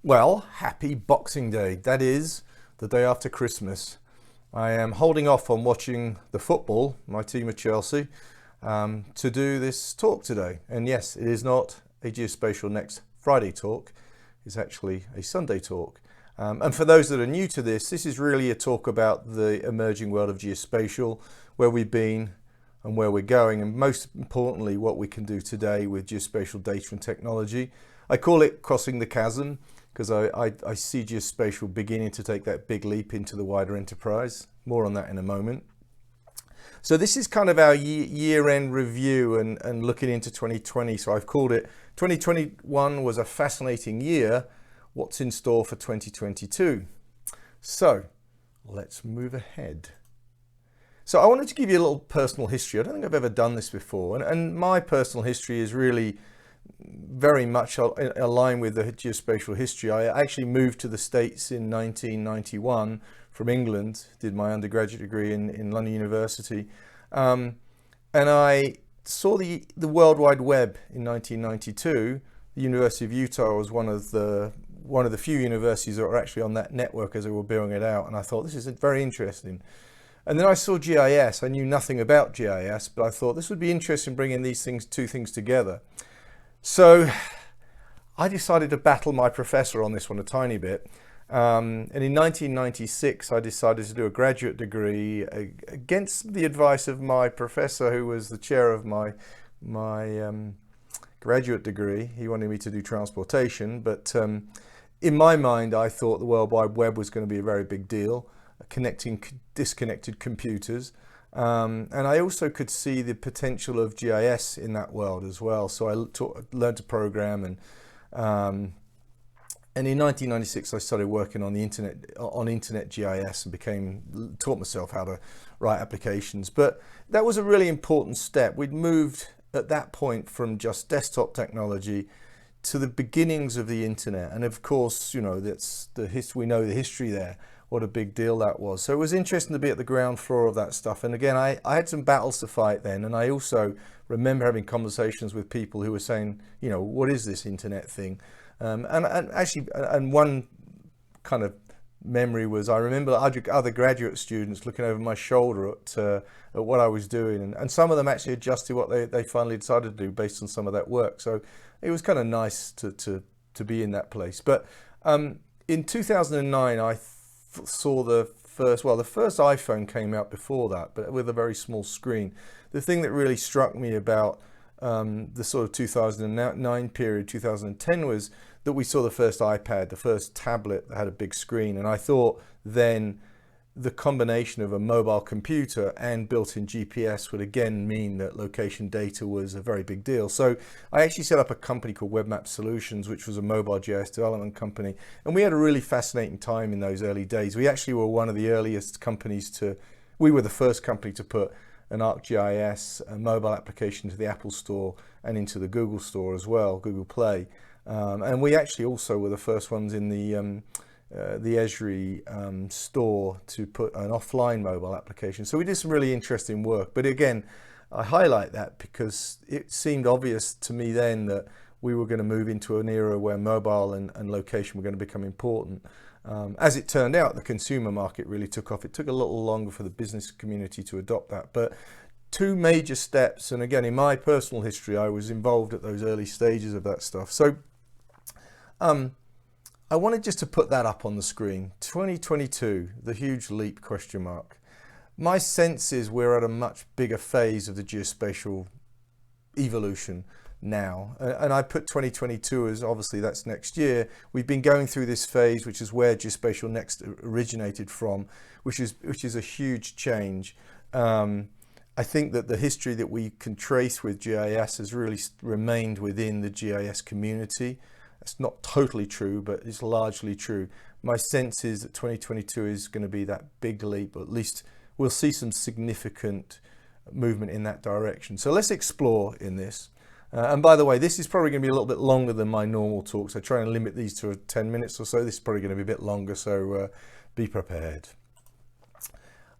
Well, happy Boxing Day. That is the day after Christmas. I am holding off on watching the football, my team of Chelsea, to do this talk today. And yes, it is not a Geospatial-Next Friday talk. It's actually a Sunday talk. And for those that are new to this is really a talk about the emerging world of geospatial, where we've been and where we're going, and most importantly, what we can do today with geospatial data and technology. I call it Crossing the Chasm, because I see geospatial beginning to take that big leap into the wider enterprise. More on that in a moment. So this is kind of our year-end review and looking into 2020. So I've called it 2021 was a fascinating year. What's in store for 2022? So let's move ahead. So I wanted to give you a little personal history. I don't think I've ever done this before. And my personal history is really very much aligned with the geospatial history. I actually moved to the States in 1991 from England, did my undergraduate degree in London University. And I saw the World Wide Web in 1992. The University of Utah was one of the few universities that were actually on that network as they were building it out. And I thought, this is very interesting. And then I saw GIS. I knew nothing about GIS, but I thought this would be interesting bringing these two things together. So I decided to battle my professor on this one a tiny bit. And in 1996, I decided to do a graduate degree against the advice of my professor, who was the chair of my graduate degree. He wanted me to do transportation, but in my mind, I thought the World Wide Web was going to be a very big deal, connecting disconnected computers. And I also could see the potential of GIS in that world as well. So I learned to program, and in 1996 I started working on the internet GIS and taught myself how to write applications. But that was a really important step. We'd moved at that point from just desktop technology to the beginnings of the internet. And of course, you know, we know the history there. What a big deal that was. So it was interesting to be at the ground floor of that stuff. And again, I had some battles to fight then. And I also remember having conversations with people who were saying, you know, what is this internet thing? And one kind of memory was, I remember other graduate students looking over my shoulder at what I was doing. And some of them actually adjusted what they finally decided to do based on some of that work. So it was kind of nice to be in that place. But in 2009, I saw the first iPhone came out before that, but with a very small screen. The thing that really struck me about the sort of 2009 period, 2010, was that we saw the first iPad, the first tablet that had a big screen. And I thought then the combination of a mobile computer and built-in GPS would again mean that location data was a very big deal. So I actually set up a company called Web Map Solutions, which was a mobile GIS development company. And we had a really fascinating time in those early days. We actually were one of the earliest companies we were the first company to put an ArcGIS, a mobile application, to the Apple Store and into the Google Store as well, Google Play. And we actually also were the first ones in the Esri store to put an offline mobile application. So we did some really interesting work. But again, I highlight that because it seemed obvious to me then that we were going to move into an era where mobile and location were going to become important. As it turned out, the consumer market really took off. It took a little longer for the business community to adopt that. But two major steps, and again, in my personal history, I was involved at those early stages of that stuff. So I wanted just to put that up on the screen. 2022, the huge leap, question mark. My sense is we're at a much bigger phase of the geospatial evolution now. And I put 2022 as, obviously that's next year. We've been going through this phase, which is where Geospatial-Next originated from, which is a huge change. I think that the history that we can trace with GIS has really remained within the GIS community. It's not totally true, but it's largely true. My sense is that 2022 is going to be that big leap, or at least we'll see some significant movement in that direction. So let's explore in this. And by the way, this is probably going to be a little bit longer than my normal talks. I try and limit these to 10 minutes or so. This is probably going to be a bit longer, so be prepared.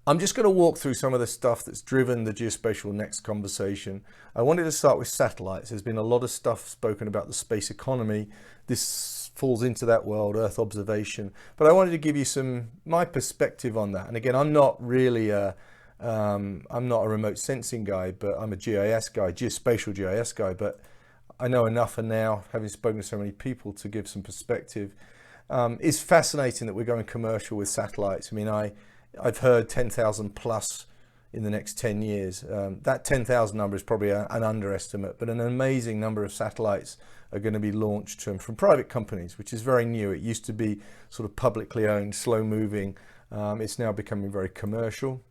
I'm just going to walk through some of the stuff that's driven the Geospatial-Next conversation. I wanted to start with satellites. There's been a lot of stuff spoken about the space economy. This falls into that world, Earth observation. But I wanted to give you my perspective on that. And again, I'm not really I'm not a remote sensing guy, but I'm a GIS guy, geospatial GIS guy. But I know enough, and now having spoken to so many people, to give some perspective. It's fascinating that we're going commercial with satellites. I mean, I've heard 10,000 plus in the next 10 years. That 10,000 number is probably an underestimate, but an amazing number of satellites are going to be launched from private companies, which is very new. It used to be sort of publicly owned, slow moving. It's now becoming very commercial.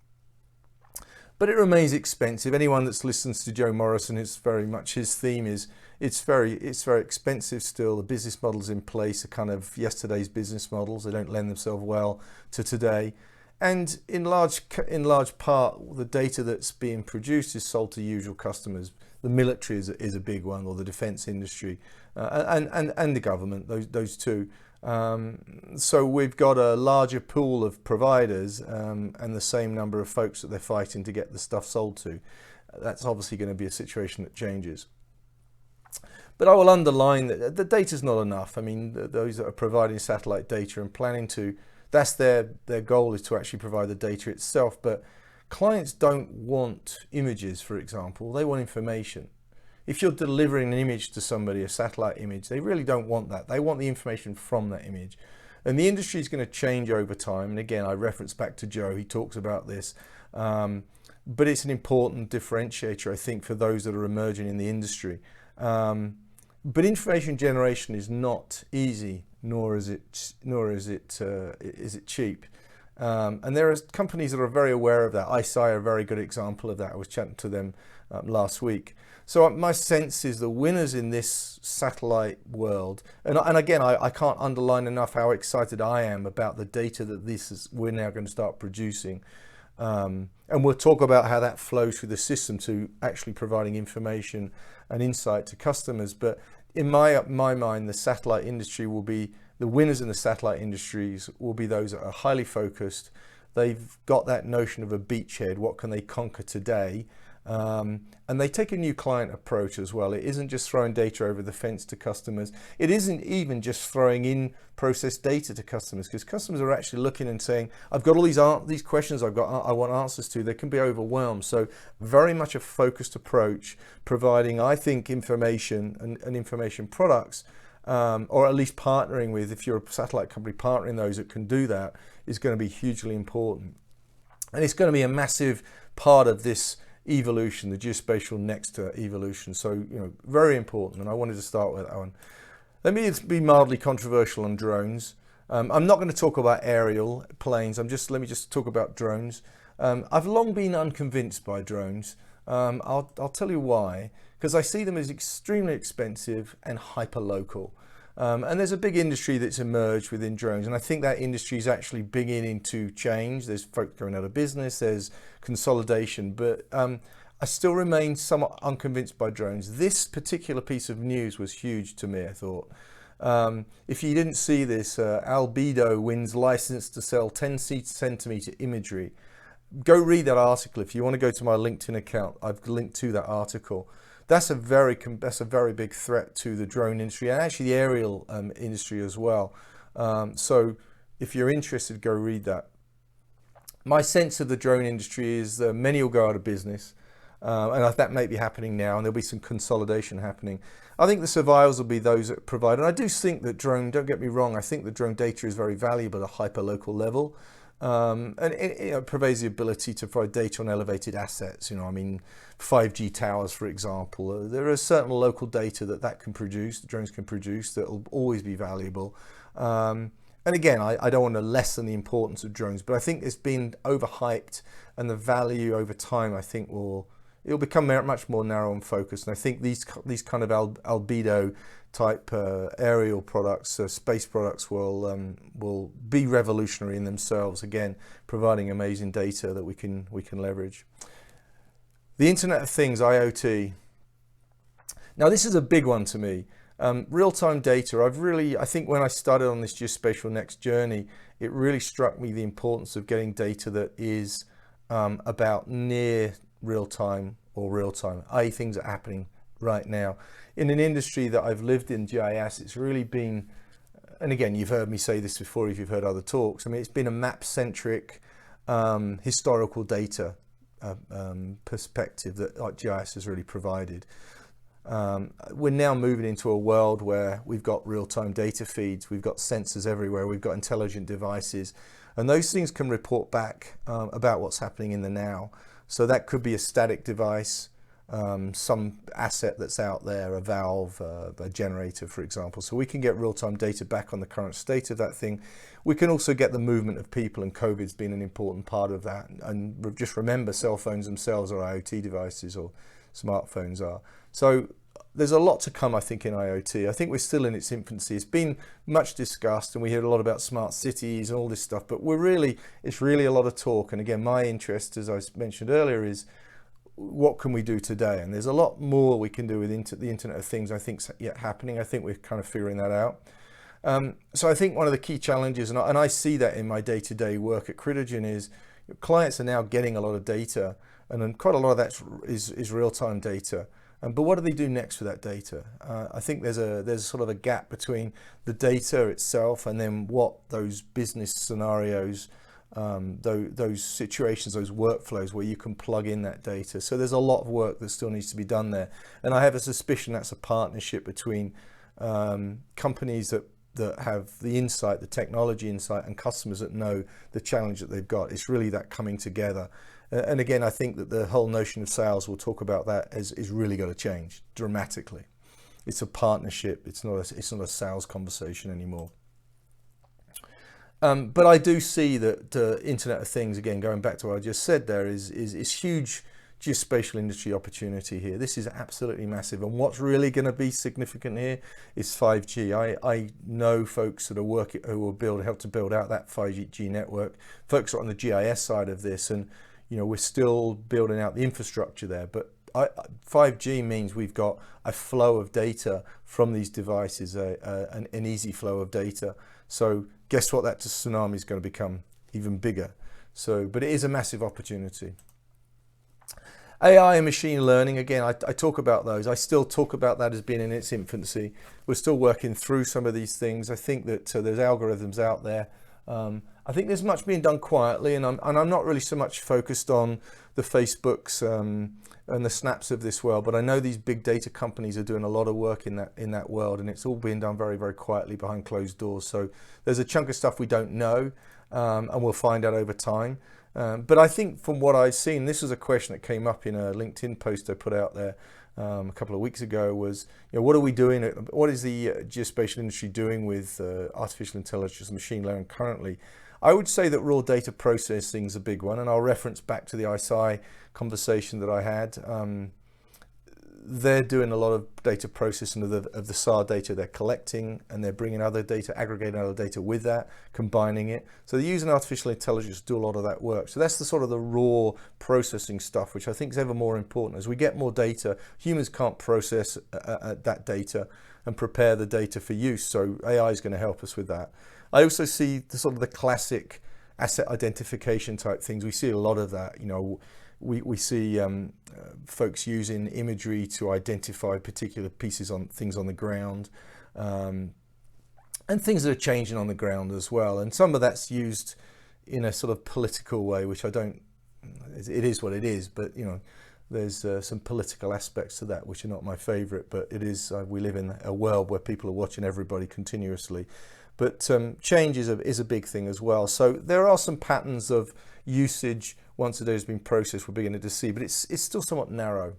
But it remains expensive. Anyone that's listens to Joe Morrison, it's very much his theme is it's very expensive still. The business models in place are kind of yesterday's business models. They don't lend themselves well to today. And in large part, the data that's being produced is sold to usual customers. The military is a big one, or the defense industry, and the government, those two. So we've got a larger pool of providers and the same number of folks that they're fighting to get the stuff sold to. That's obviously going to be a situation that changes. But I will underline that the data's not enough. I mean, those that are providing satellite data and planning to, that's their goal, is to actually provide the data itself. But clients don't want images, for example. They want information. If you're delivering an image to somebody, a satellite image, they really don't want that. They want the information from that image. And the industry is going to change over time. And again, I reference back to Joe, he talks about this. But it's an important differentiator, I think, for those that are emerging in the industry. But information generation is not easy, nor is it cheap. And there are companies that are very aware of that. ICI are a very good example of that. I was chatting to them last week. So my sense is the winners in this satellite world, and again, I can't underline enough how excited I am about the data that we're now going to start producing. And we'll talk about how that flows through the system to actually providing information and insight to customers. But in my mind, the satellite industry will be, the winners in the satellite industries will be those that are highly focused. They've got that notion of a beachhead. What can they conquer today? And they take a new client approach as well. It isn't just throwing data over the fence to customers. It isn't even just throwing in processed data to customers, because customers are actually looking and saying, I've got all these questions I want answers to. They can be overwhelmed. So very much a focused approach, providing, I think, information and information products, or at least partnering with, if you're a satellite company, partnering those that can do that is going to be hugely important. And it's going to be a massive part of this evolution, the Geospatial-Next evolution. So, very important. And I wanted to start with that one. Let me be mildly controversial on drones. I'm not going to talk about aerial planes. Let me just talk about drones. I've long been unconvinced by drones. I'll tell you why. Because I see them as extremely expensive and hyper-local. And there's a big industry that's emerged within drones, and I think that industry is actually beginning to change. There's folk going out of business, there's consolidation, but I still remain somewhat unconvinced by drones. This particular piece of news was huge to me, I thought. If you didn't see this, Albedo wins license to sell 10 centimeter imagery. Go read that article. If you want to go to my LinkedIn account, I've linked to that article. That's a very big threat to the drone industry, and actually the aerial industry as well. So if you're interested, go read that. My sense of the drone industry is that many will go out of business, and that may be happening now, and there'll be some consolidation happening. I think the survivors will be those that provide, and I do think that don't get me wrong, I think the drone data is very valuable at a hyper-local level. And it provides the ability to provide data on elevated assets. 5G towers, for example. There is certain local data that can produce, the drones can produce, that will always be valuable. And again, I don't want to lessen the importance of drones, but I think it's been overhyped, and the value over time, I think, it'll become much more narrow and focused. And I think these kind of albedo type aerial products, space products, will be revolutionary in themselves. Again, providing amazing data that we can leverage. The Internet of Things, IoT. Now, this is a big one to me. Real-time data. I think when I started on this Geospatial-Next journey, it really struck me the importance of getting data that is about near real-time or real-time, i.e. things that are happening right now. In an industry that I've lived in, GIS, it's really been and again, you've heard me say this before if you've heard other talks, I mean, it's been a map-centric historical data perspective that GIS has really provided. We're now moving into a world where we've got real-time data feeds, we've got sensors everywhere, we've got intelligent devices, and those things can report back about what's happening in the now. So that could be a static device, some asset that's out there, a valve, a generator, for example. So we can get real-time data back on the current state of that thing. We can also get the movement of people, and COVID's been an important part of that. And just remember, cell phones themselves are IoT devices, or smartphones are. So there's a lot to come, I think, in IoT. I think we're still in its infancy. It's been much discussed, and we hear a lot about smart cities and all this stuff, but it's really a lot of talk. And again, my interest, as I mentioned earlier, is what can we do today? And there's a lot more we can do with the Internet of Things, I think, yet happening. I think we're kind of figuring that out. So I think one of the key challenges, and I see that in my day-to-day work at Critigen, is clients are now getting a lot of data, and then quite a lot of that is real-time data. But what do they do next with that data? I think there's sort of a gap between the data itself and then what those business scenarios, those situations, those workflows where you can plug in that data. So there's a lot of work that still needs to be done there. And I have a suspicion that's a partnership between companies that have the insight, the technology insight, and customers that know the challenge that they've got. It's really that coming together. And again, I think that the whole notion of sales, we'll talk about that, is really got to change dramatically. It's a partnership. It's not a sales conversation anymore. But I do see that the Internet of Things, again, going back to what I just said there, is huge geospatial industry opportunity here. This is absolutely massive. And what's really going to be significant here is 5G. I know folks that are working, who will help to build out that 5G network. Folks are on the GIS side of this, and we're still building out the infrastructure there. But 5G means we've got a flow of data from these devices, an easy flow of data. So guess what? That tsunami is going to become even bigger. But it is a massive opportunity. AI and machine learning, again, I talk about those. I still talk about that as being in its infancy. We're still working through some of these things. I think that there's algorithms out there. I think there's much being done quietly, and I'm not really so much focused on the Facebooks and the Snaps of this world, but I know these big data companies are doing a lot of work in that world, and it's all being done very, very quietly behind closed doors. So there's a chunk of stuff we don't know, and we'll find out over time. But I think from what I've seen, this was a question that came up in a LinkedIn post I put out there a couple of weeks ago, was, what are we doing? What is the geospatial industry doing with artificial intelligence and machine learning currently? I would say that raw data processing is a big one, and I'll reference back to the ISI conversation that I had. They're doing a lot of data processing of the SAR data they're collecting, and they're bringing other data, aggregating other data with that, combining it. So they're using artificial intelligence to do a lot of that work. So that's the sort of the raw processing stuff, which I think is ever more important. As we get more data, humans can't process that data and prepare the data for use. So AI is going to help us with that. I also see the sort of the classic asset identification type things. We see a lot of that. We see folks using imagery to identify particular pieces on things on the ground, and things that are changing on the ground as well. And some of that's used in a sort of political way, which it is what it is, but there's some political aspects to that which are not my favorite, but it is, we live in a world where people are watching everybody continuously. But change is a big thing as well. So there are some patterns of usage once the data has been processed we're beginning to see, but it's still somewhat narrow.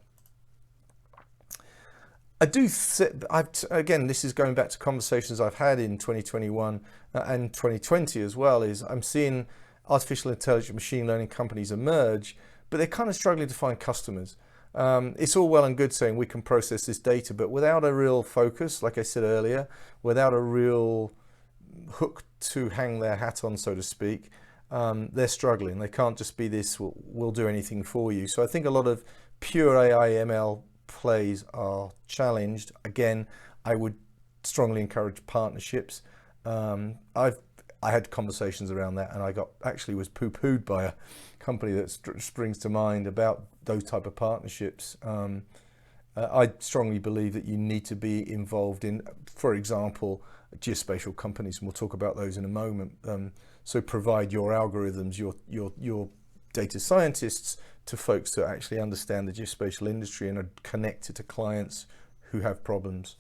Again, this is going back to conversations I've had in 2021 and 2020 as well, is I'm seeing artificial intelligence machine learning companies emerge, but they're kind of struggling to find customers. It's all well and good saying we can process this data, but without a real focus, like I said earlier, without a real hook to hang their hat on, so to speak, they're struggling. They can't just be this, we'll do anything for you. So I think a lot of pure AI ML plays are challenged. Again, I would strongly encourage partnerships. I had conversations around that, and I was poo-pooed by a company that springs to mind about those type of partnerships. I strongly believe that you need to be involved in, for example, geospatial companies, and we'll talk about those in a moment. So provide your algorithms, your data scientists to folks that actually understand the geospatial industry and are connected to clients who have problems.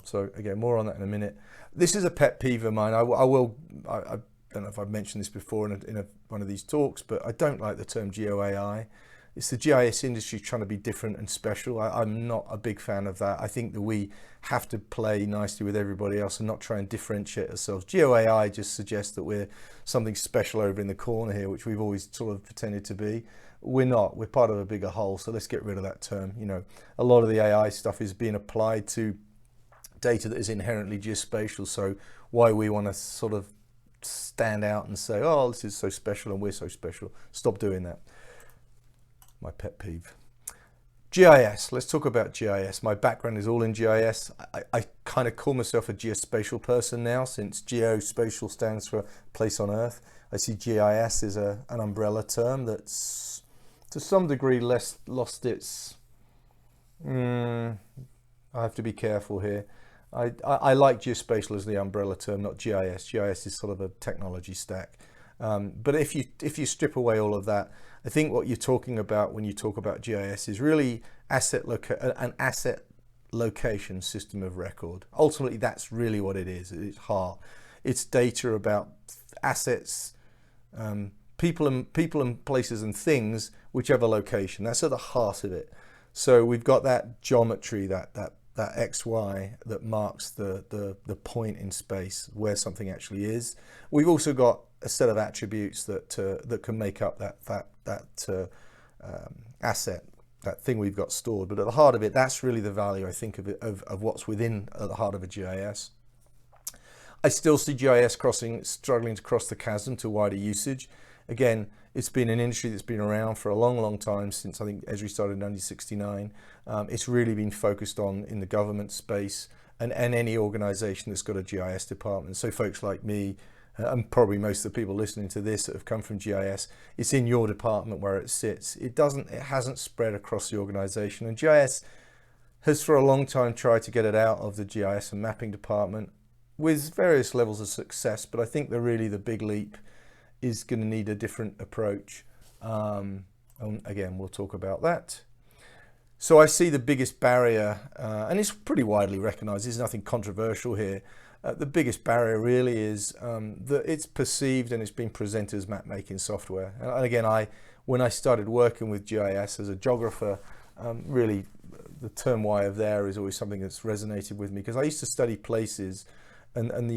So again, more on that in a minute. This is a pet peeve of mine. I don't know if I've mentioned this before in one of these talks, but I don't like the term GeoAI. It's the GIS industry trying to be different and special. I'm not a big fan of that. I think that we have to play nicely with everybody else and not try and differentiate ourselves. GeoAI just suggests that we're something special over in the corner here, which we've always sort of pretended to be. We're not. We're part of a bigger whole. So let's get rid of that term. You know, a lot of the AI stuff is being applied to data that is inherently geospatial. So why we want to sort of stand out and say, oh, this is so special and we're so special. Stop doing that. My pet peeve. GIS. Let's talk about GIS. My background is all in GIS. I kind of call myself a geospatial person now, since geospatial stands for place on Earth. I see GIS as an umbrella term that's to some degree lost its... I have to be careful here. I like geospatial as the umbrella term, not GIS. GIS is sort of a technology stack. But if you strip away all of that, I think what you're talking about when you talk about GIS is really an asset location system of record. Ultimately, that's really what it is. It's HAR. It's data about assets, people and places and things, whichever location. That's at the heart of it. So we've got that geometry, that XY that marks the point in space where something actually is. We've also got a set of attributes that can make up that asset, that thing we've got stored. But at the heart of it, that's really the value, I think, of what's within at the heart of a GIS. I still see GIS struggling to cross the chasm to wider usage. Again, it's been an industry that's been around for a long time, since I think Esri started in 1969. It's really been focused on in the government space and any organization that's got a GIS department. So folks like me, and probably most of the people listening to this that have come from GIS, it's in your department where it sits. It hasn't spread across the organization, and GIS has for a long time tried to get it out of the GIS and mapping department with various levels of success, but I think the big leap is going to need a different approach. And again, we'll talk about that. So I see the biggest barrier, and it's pretty widely recognized, there's nothing controversial here. The biggest barrier really is that it's perceived and it's been presented as map making software. And again, when I started working with GIS as a geographer, really the term "why" of there is always something that's resonated with me, because I used to study places and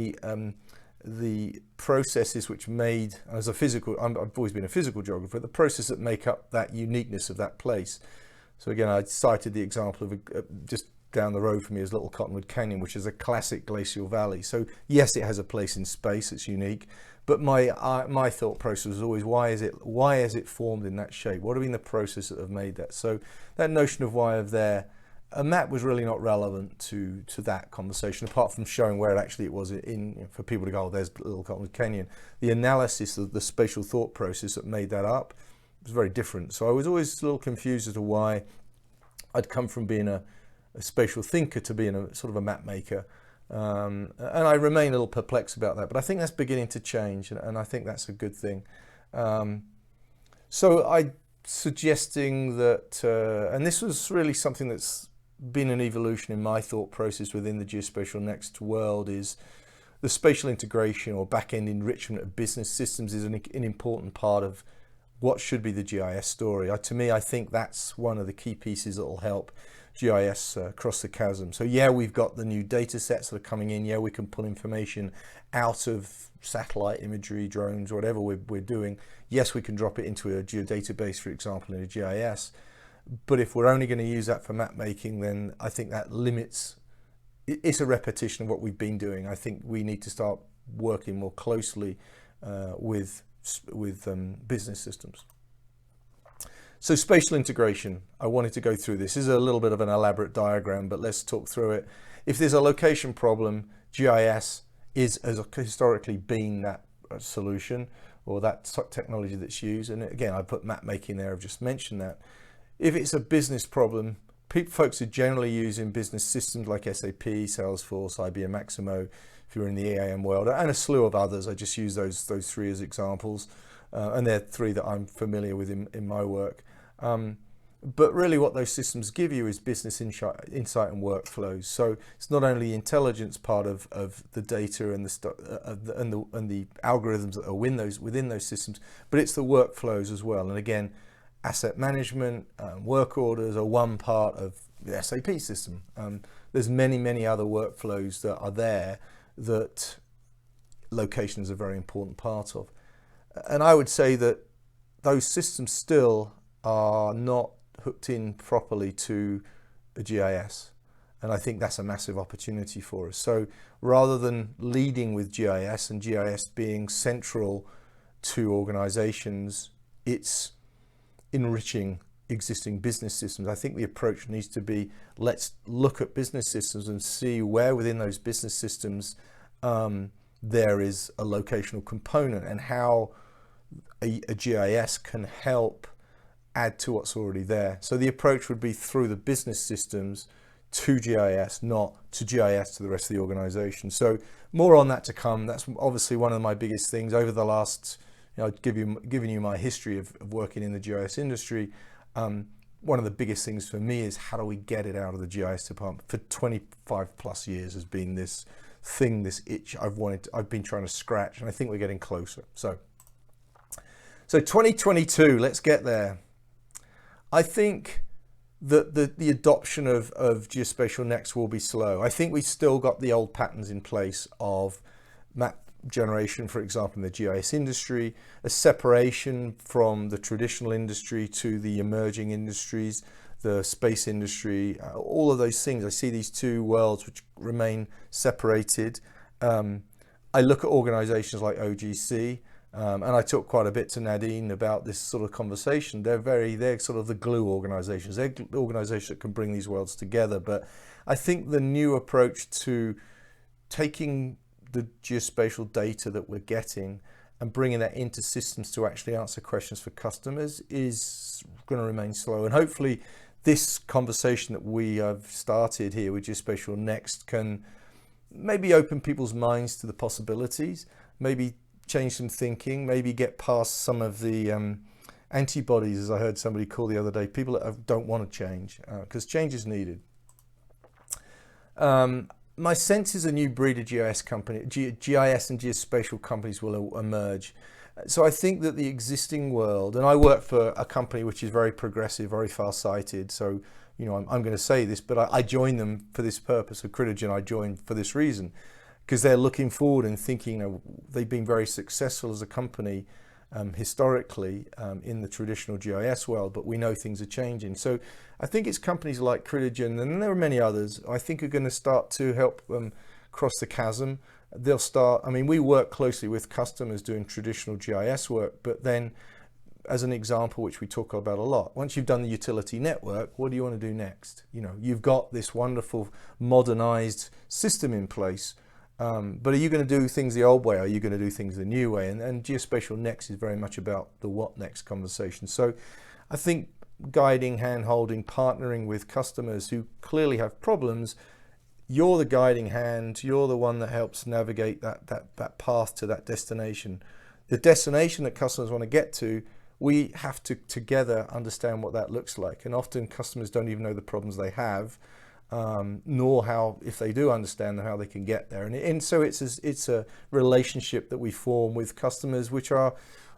the processes which made, as a physical, I've always been a physical geographer, the process that make up that uniqueness of that place. So again, I cited the example of just down the road from me is Little Cottonwood Canyon, which is a classic glacial valley. So yes, it has a place in space, it's unique, but my thought process was always, why is it formed in that shape? What have been the processes that have made that? So that notion of why of there, a map was really not relevant to that conversation, apart from showing where actually it was for people to go, oh, there's Little Cottonwood Canyon. The analysis of the spatial thought process that made that up was very different. So I was always a little confused as to why I'd come from being a spatial thinker to being a sort of a map maker. And I remain a little perplexed about that, but I think that's beginning to change, and I think that's a good thing. So I'm suggesting that, and this was really something that's been an evolution in my thought process within the Geospatial-Next world, is the spatial integration or back-end enrichment of business systems is an important part of what should be the GIS story. To me, I think that's one of the key pieces that will help GIS cross the chasm. So yeah, we've got the new data sets that are coming in. Yeah, we can pull information out of satellite imagery, drones, whatever we're doing. Yes, we can drop it into a geodatabase, for example, in a GIS. But if we're only going to use that for map making, then I think that limits, it's a repetition of what we've been doing. I think we need to start working more closely with business systems. So spatial integration, I wanted to go through this. This is a little bit of an elaborate diagram, but let's talk through it. If there's a location problem, GIS has historically been that solution, or that technology that's used. And again, I put map making there, I've just mentioned that. If it's a business problem, folks are generally using business systems like SAP, Salesforce, IBM Maximo if you're in the EAM world, and a slew of others. I just use those three as examples, and they're three that I'm familiar with in my work. But really what those systems give you is business insight and workflows. So it's not only the intelligence part of the data and the algorithms that are within those systems, but it's the workflows as well. And again, asset management, work orders are one part of the SAP system. There's many other workflows that are there that location is a very important part of. And I would say that those systems still are not hooked in properly to a GIS, and I think that's a massive opportunity for us. So rather than leading with GIS and GIS being central to organizations, it's enriching existing business systems. I think the approach needs to be, let's look at business systems and see where within those business systems there is a locational component, and how a GIS can help add to what's already there. So the approach would be through the business systems to GIS, not to GIS to the rest of the organization. So more on that to come. That's obviously one of my biggest things over the last, giving you my history of working in the GIS industry. One of the biggest things for me is, how do we get it out of the GIS department? For 25 plus years has been this thing, this itch I've been trying to scratch, and I think we're getting closer. So 2022, let's get there. I think that the adoption of Geospatial-Next will be slow. I think we've still got the old patterns in place of map generation, for example, in the GIS industry, a separation from the traditional industry to the emerging industries, the space industry, all of those things. I see these two worlds which remain separated. I look at organizations like OGC, and I talked quite a bit to Nadine about this sort of conversation. They're sort of the glue organizations. They're organizations that can bring these worlds together. But I think the new approach to taking the geospatial data that we're getting and bringing that into systems to actually answer questions for customers is going to remain slow. And hopefully this conversation that we have started here with Geospatial-Next can maybe open people's minds to the possibilities, maybe change some thinking, maybe get past some of the antibodies, as I heard somebody call the other day, people that don't want to change, because change is needed. My sense is a new breed of GIS company, GIS and geospatial companies will emerge. So I think that the existing world, and I work for a company which is very progressive, very far-sighted, so I'm going to say this, but I joined them for this purpose. Of Critigen, I joined for this reason, because they're looking forward and thinking, they've been very successful as a company historically in the traditional GIS world, but we know things are changing. So I think it's companies like Critigen, and there are many others, I think are going to start to help cross the chasm. They'll start, we work closely with customers doing traditional GIS work, but then as an example, which we talk about a lot, once you've done the utility network, what do you want to do next? You've got this wonderful modernized system in place. But are you going to do things the old way? Are you going to do things the new way? And Geospatial-Next is very much about the what next conversation. So I think guiding, hand-holding, partnering with customers who clearly have problems, you're the guiding hand, you're the one that helps navigate that path to that destination. The destination that customers want to get to, we have to together understand what that looks like. And often customers don't even know the problems they have. Nor how, if they do understand them, how they can get there. And so it's a relationship that we form with customers, which are,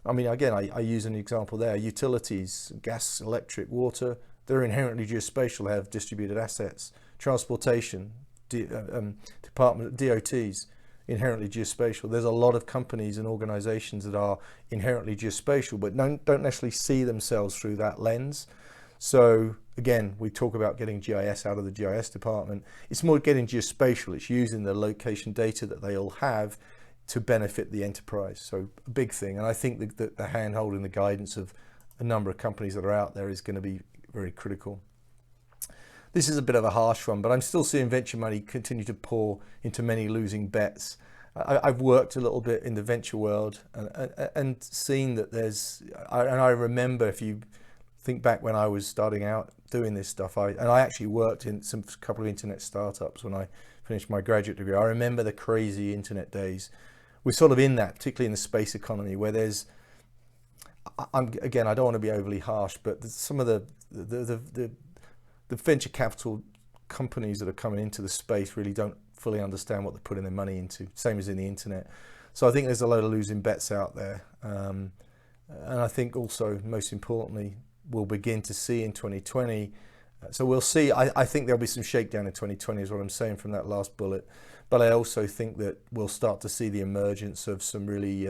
again, I use an example there, utilities, gas, electric, water, they're inherently geospatial, they have distributed assets. Transportation, department, DOTs, inherently geospatial. There's a lot of companies and organizations that are inherently geospatial, but don't necessarily see themselves through that lens. So again, we talk about getting GIS out of the GIS department. It's more getting geospatial. It's using the location data that they all have to benefit the enterprise. So a big thing. And I think that the hand-holding, the guidance of a number of companies that are out there is going to be very critical. This is a bit of a harsh one, but I'm still seeing venture money continue to pour into many losing bets. I've worked a little bit in the venture world and seen that and I remember, if you think back when I was starting out doing this stuff, I actually worked in a couple of internet startups when I finished my graduate degree, I remember the crazy internet days. We're sort of in that, particularly in the space economy, where there's, again, I don't want to be overly harsh, but some of the venture capital companies that are coming into the space really don't fully understand what they're putting their money into, same as in the internet. So I think there's a load of losing bets out there. And I think also, most importantly, we'll begin to see in 2020. So we'll see, I think there'll be some shakedown in 2020 is what I'm saying from that last bullet. But I also think that we'll start to see the emergence of some really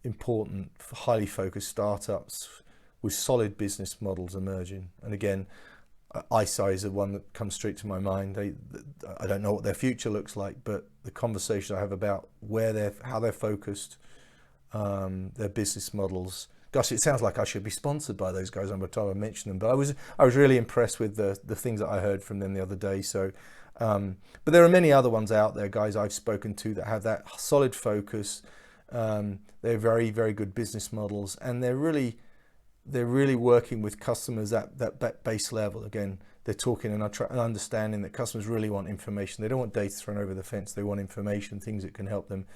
important, highly focused startups with solid business models emerging. And again, ISI is the one that comes straight to my mind. I don't know what their future looks like, but the conversation I have about how they're focused, their business models. Gosh, it sounds like I should be sponsored by those guys. I'm by the time I mention them, but I was really impressed with the things that I heard from them the other day. So, but there are many other ones out there, guys I've spoken to that have that solid focus. They're very, very good business models, and they're really working with customers at that base level. Again, they're talking and understanding that customers really want information. They don't want data thrown over the fence. They want information, things that can help them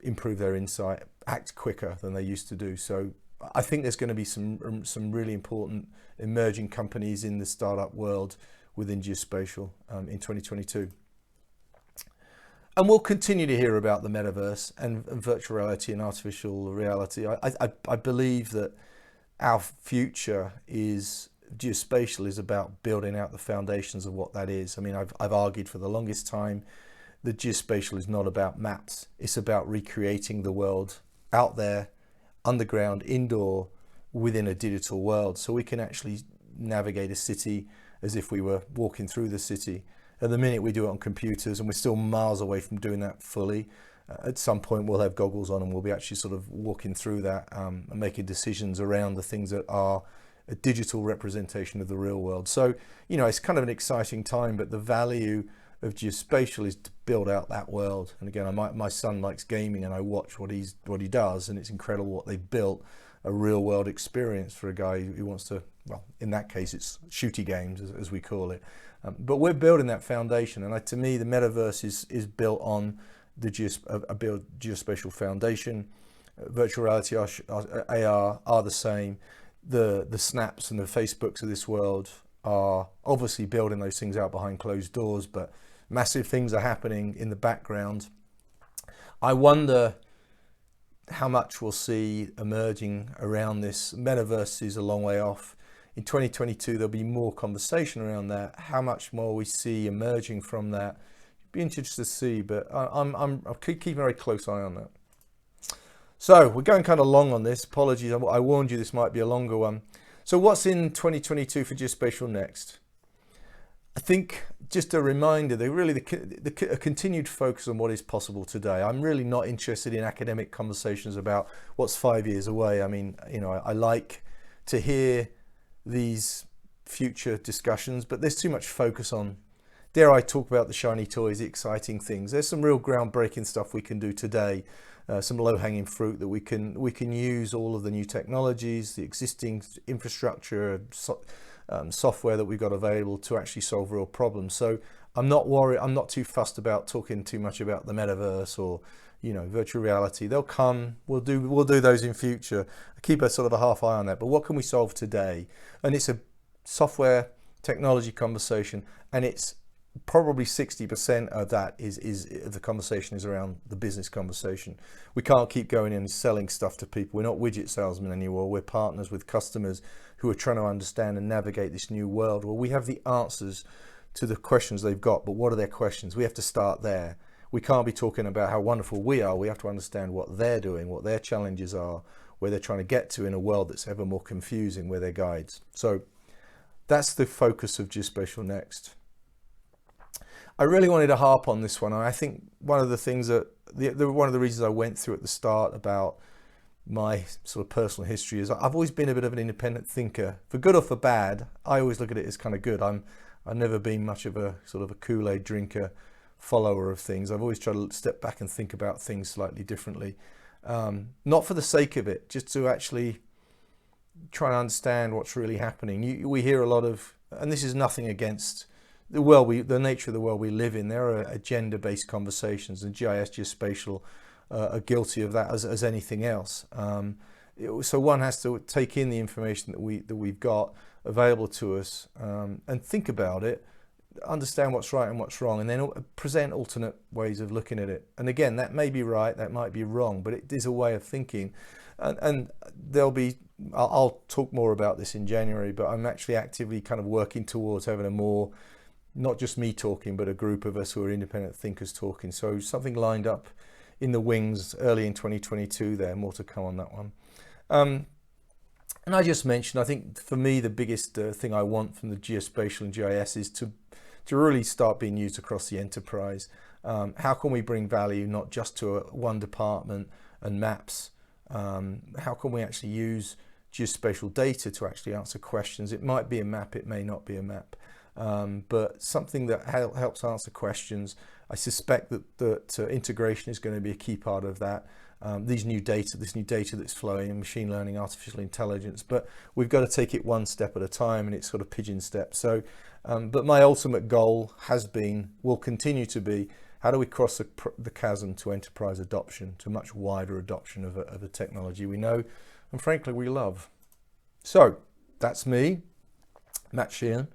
improve their insight, act quicker than they used to do. So I think there's going to be some really important emerging companies in the startup world within geospatial in 2022. And we'll continue to hear about the metaverse and virtual reality and artificial reality. I believe that our future is geospatial is about building out the foundations of what that is. I mean, I've argued for the longest time that geospatial is not about maps. It's about recreating the world out there, underground, indoor, within a digital world. So we can actually navigate a city as if we were walking through the city. At the minute we do it on computers, and we're still miles away from doing that fully. At some point we'll have goggles on and we'll be actually sort of walking through that and making decisions around the things that are a digital representation of the real world. So, you know, it's kind of an exciting time, but the value of geospatial is to build out that world. And again, my son likes gaming, and I watch what he does, and it's incredible what they've built, a real world experience for a guy who wants to, well, in that case it's shooty games as we call it. But we're building that foundation, and to me the metaverse is built on the geospatial foundation. Virtual reality, AR are the same. The Snaps and the Facebooks of this world are obviously building those things out behind closed doors, but massive things are happening in the background. I wonder how much we'll see emerging around this. Metaverse is a long way off. In 2022, there'll be more conversation around that. How much more we see emerging from that, be interested to see, but I'll keep a very close eye on that. So we're going kind of long on this. Apologies, I warned you this might be a longer one. So what's in 2022 for Geospatial-Next? I think just a reminder, a continued focus on what is possible today. I'm really not interested in academic conversations about what's 5 years away. I mean, you know, I like to hear these future discussions, but there's too much focus on, dare I talk about the shiny toys, the exciting things. There's some real groundbreaking stuff we can do today, some low-hanging fruit that we can use all of the new technologies, the existing infrastructure, software that we've got available to actually solve real problems. So I'm not worried. I'm not too fussed about talking too much about the metaverse or, you know, virtual reality. They'll come. We'll do those in future. I keep a sort of a half eye on that. But what can we solve today? And it's a software technology conversation, and it's probably 60% of that is the conversation is around the business conversation. We can't keep going in and selling stuff to people. We're not widget salesmen anymore. We're partners with customers who are trying to understand and navigate this new world. Well, we have the answers to the questions they've got, but what are their questions? We have to start there. We can't be talking about how wonderful we are. We have to understand what they're doing, what their challenges are, where they're trying to get to in a world that's ever more confusing, where they're guides. So that's the focus of Geospatial-Next. I really wanted to harp on this one. I think one of the things that, one of the reasons I went through at the start about my sort of personal history is I've always been a bit of an independent thinker, for good or for bad. I always look at it as kind of good. I've never been much of a sort of a Kool-Aid drinker, follower of things. I've always tried to step back and think about things slightly differently. Not for the sake of it, just to actually try and understand what's really happening. We hear a lot of, and this is nothing against the nature of the world we live in. There are agenda-based conversations, and GIS, geospatial, are guilty of that as anything else. So one has to take in the information that we've got available to us, and think about it, understand what's right and what's wrong, and then present alternate ways of looking at it. And again, that may be right, that might be wrong, but it is a way of thinking. And I'll talk more about this in January, but I'm actually actively kind of working towards having a more, not just me talking, but a group of us who are independent thinkers talking. So something lined up in the wings early in 2022 there, more to come on that one. And I just mentioned, I think for me, the biggest thing I want from the geospatial and GIS is to really start being used across the enterprise. How can we bring value not just to one department and maps? How can we actually use geospatial data to actually answer questions? It might be a map, it may not be a map, but something that helps answer questions. I suspect that integration is going to be a key part of that. This new data that's flowing in machine learning, artificial intelligence, but we've got to take it one step at a time, and it's sort of pigeon step. So, but my ultimate goal has been, will continue to be, how do we cross the chasm to enterprise adoption, to much wider adoption of a technology we know and frankly we love. So that's me, Matt Sheehan.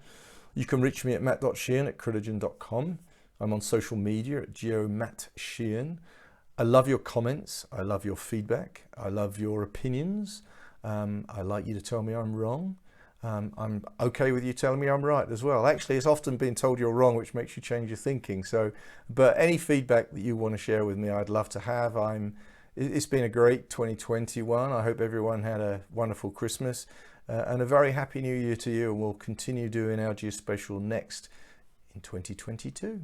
You can reach me at matt.sheehan@credigen.com. I'm on social media at GeoMattSheehan. I love your comments. I love your feedback. I love your opinions. I like you to tell me I'm wrong. I'm okay with you telling me I'm right as well. Actually, it's often been told you're wrong, which makes you change your thinking. So, but any feedback that you want to share with me, I'd love to have. It's been a great 2021. I hope everyone had a wonderful Christmas and a very happy new year to you. And we'll continue doing our Geospatial-Next in 2022.